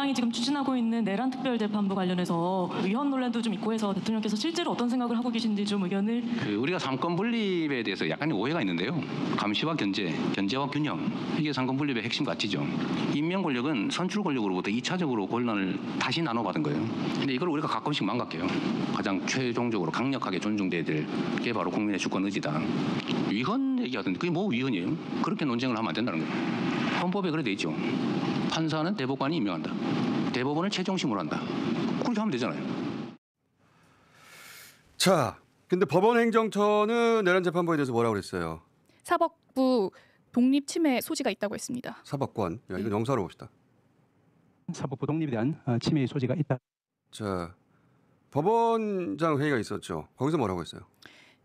당이 지금 추진하고 있는 내란 특별재판부 관련해서 위헌 논란도 좀 있고 해서 대통령께서 실제로 어떤 생각을 하고 계신지 좀 의견을. 우리가 삼권 분립에 대해서 약간의 오해가 있는데요. 감시와 견제, 견제와 균형, 이게 삼권 분립의 핵심 가치죠. 임명 권력은 선출 권력으로부터 2차적으로 권한을 다시 나눠받은 거예요. 근데 이걸 우리가 가끔씩 망각해요. 가장 최종적으로 강력하게 존중돼야 될 게 바로 국민의 주권 의지다. 위헌 얘기하던데 그게 뭐 위헌이에요? 그렇게 논쟁을 하면 안 된다는 거예요. 헌법에 그래 돼 있죠. 판사는 대법관이 임명한다. 대법원을 최종심으로 한다. 그렇게 하면 되잖아요. 자, 근데 법원행정처는 내란 재판부에 대해서 뭐라고 그랬어요? 사법부 독립 침해 소지가 있다고 했습니다. 사법권. 야, 이건 영사로 봅시다. 사법부 독립에 대한 침해의 소지가 있다. 자, 법원장 회의가 있었죠. 거기서 뭐라고 했어요?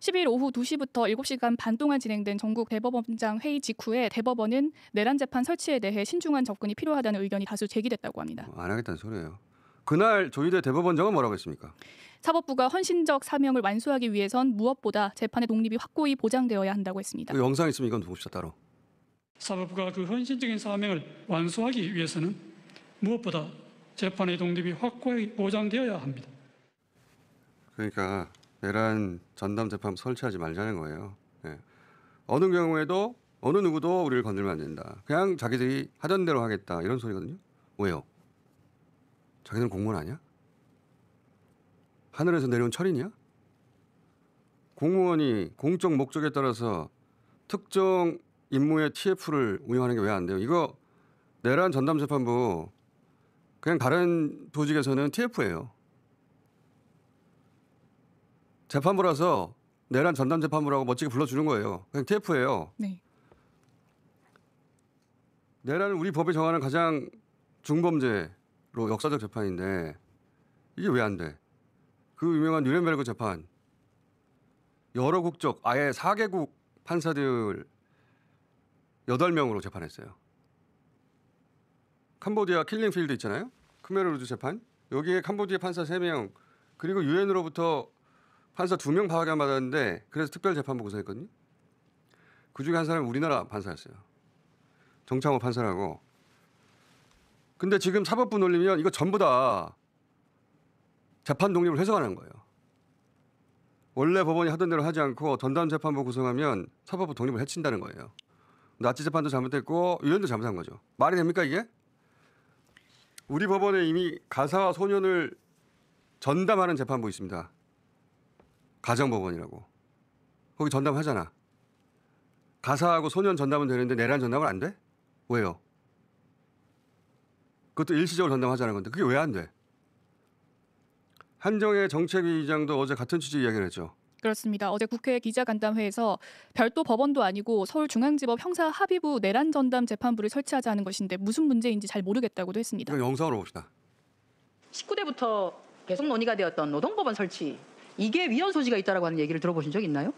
10일 오후 2시부터 7시간 반 동안 진행된 전국 대법원장 회의 직후에 대법원은 내란 재판 설치에 대해 신중한 접근이 필요하다는 의견이 다수 제기됐다고 합니다. 안 하겠다는 소리예요. 그날 조희대 대법원장은 뭐라고 했습니까? 사법부가 헌신적 사명을 완수하기 위해선 무엇보다 재판의 독립이 확고히 보장되어야 한다고 했습니다. 그 영상 있으면 이건 봅시다 따로. 사법부가 그 헌신적인 사명을 완수하기 위해서는 무엇보다 재판의 독립이 확고히 보장되어야 합니다. 그러니까 내란 전담 재판 설치하지 말자는 거예요. 네. 어느 경우에도 어느 누구도 우리를 건들면 안 된다. 그냥 자기들이 하던 대로 하겠다 이런 소리거든요. 왜요? 자기들은 공무원 아니야? 하늘에서 내려온 철인이야? 공무원이 공적 목적에 따라서 특정 임무의 TF를 운영하는 게 왜 안 돼요? 이거 내란 전담 재판부 그냥 다른 조직에서는 TF예요. 재판부라서 내란 전담 재판부라고 멋지게 불러주는 거예요. 그냥 TF예요. 네. 내란은 우리 법이 정하는 가장 중범죄로 역사적 재판인데 이게 왜 안 돼? 그 유명한 뉴렌베르크 재판 여러 국적 아예 4개국 판사들 8명으로 재판했어요. 캄보디아 킬링필드 있잖아요. 크메르루즈 재판. 여기에 캄보디아 판사 3명 그리고 유엔으로부터 판사 2명 파견 받았는데 그래서 특별재판부 구성했거든요. 그중에 한 사람이 우리나라 판사였어요. 정창호 판사라고. 근데 지금 사법부 놀리면 이거 전부 다 재판 독립을 훼손하는 거예요. 원래 법원이 하던 대로 하지 않고 전담 재판부 구성하면 사법부 독립을 해친다는 거예요. 나치 재판도 잘못했고 유엔도 잘못한 거죠. 말이 됩니까 이게? 우리 법원에 이미 가사와 소년을 전담하는 재판부 있습니다. 가정법원이라고. 거기 전담하잖아. 가사하고 소년 전담은 되는데 내란 전담은 안 돼? 왜요? 그것도 일시적으로 전담하자는 건데 그게 왜 안 돼? 한정혜 정책위의장도 어제 같은 취지 이야기를 했죠. 그렇습니다. 어제 국회 기자간담회에서 별도 법원도 아니고 서울중앙지법 형사합의부 내란 전담 재판부를 설치하자는 것인데 무슨 문제인지 잘 모르겠다고도 했습니다. 이건 영상으로 봅시다. 19대부터 계속 논의가 되었던 노동법원 설치 이게 위헌 소지가 있다라고 하는 얘기를 들어보신 적 있나요?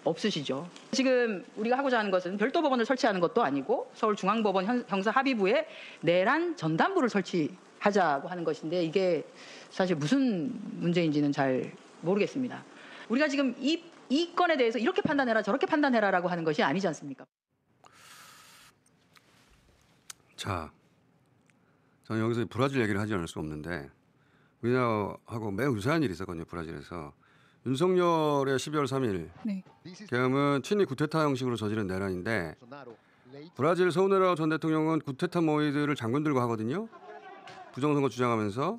없으시죠. 지금 우리가 하고자 하는 것은 별도 법원을 설치하는 것도 아니고 서울중앙법원 형사합의부에 내란 전담부를 설치하자고 하는 것인데 이게 사실 무슨 문제인지는 잘 모르겠습니다. 우리가 지금 이 건에 대해서 이렇게 판단해라 저렇게 판단해라라고 하는 것이 아니지 않습니까? 자, 저는 여기서 브라질 얘기를 하지 않을 수 없는데 우리나라하고 매우 유사한 일이 있었거든요. 브라질에서. 윤석열의 12월 3일 네. 계엄은 친미 구테타 형식으로 저지른 내란인데 브라질 소우네라우 전 대통령은 구테타 모의들을 장군들과 하거든요. 부정선거 주장하면서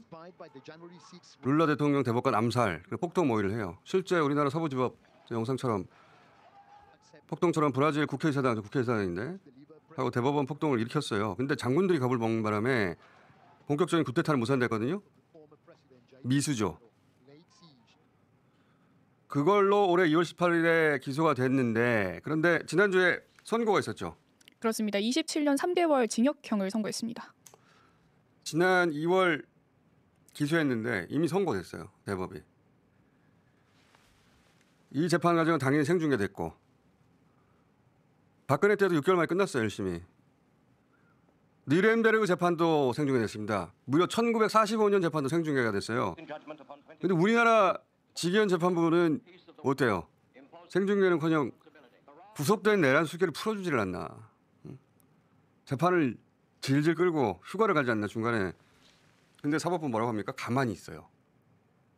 룰라 대통령 대법관 암살, 폭동 모의를 해요. 실제 우리나라 서부지법 영상처럼 폭동처럼 브라질 국회의사당인데 하고 대법원 폭동을 일으켰어요. 근데 장군들이 겁을 먹는 바람에 본격적인 구테타를 무산됐거든요. 미수죠. 그걸로 올해 2월 18일에 기소가 됐는데 그런데 지난주에 선고가 있었죠. 그렇습니다. 27년 3개월 징역형을 선고했습니다. 지난 2월 기소했는데 이미 선고됐어요. 대법이. 이 재판 과정은 당연히 생중계됐고 박근혜 때도 6개월 만에 끝났어요. 열심히. 뉴렌베르크 재판도 생중계됐습니다. 무려 1945년 재판도 생중계가 됐어요. 그런데 우리나라 지기현 재판부는 어때요? 생중계는커녕 구속된 내란 수계를 풀어주지를 않나. 재판을 질질 끌고 휴가를 가지 않나 중간에 근데 사법부 뭐라고 합니까? 가만히 있어요.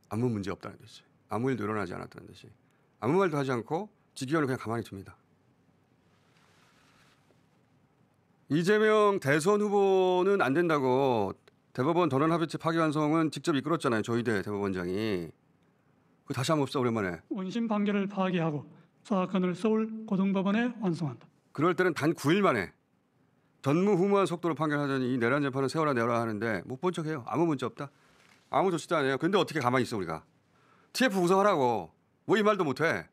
아무 문제 없다는 듯이. 아무 일도 일어나지 않았다는 듯이. 아무 말도 하지 않고 직위원을 그냥 가만히 둡니다. 이재명 대선 후보는 안 된다고 대법원 전원합의체 파기환송은 직접 이끌었잖아요. 조희대 대법원장이. 그 다시 한번 봅시다. 오랜만에. 원심 판결을 파기하고 사건을 서울 고등법원에 완송한다. 그럴 때는 단 9일 만에 전무후무한 속도로 판결하더니 이 내란 재판은 세워라 내라 하는데 못 본 척해요. 아무 문제 없다. 아무 조치도 안 해요. 근데 어떻게 가만히 있어 우리가. TF 구성하라고. 뭐 이 말도 못해.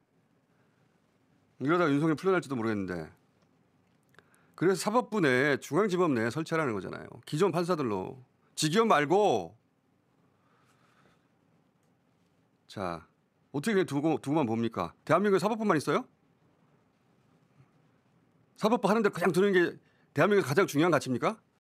이러다가 윤석열 풀려날지도 모르겠는데. 그래서 사법부 내에 중앙지법 내에 설치하라는 거잖아요. 기존 판사들로. 직위원 말고. 자, 어떻게 두고만 봅니까? 대한민국에 사법부만 있어요? 사법부 하는데 그냥 두는 게 대한민국에서 가장 중요한 가치입니까?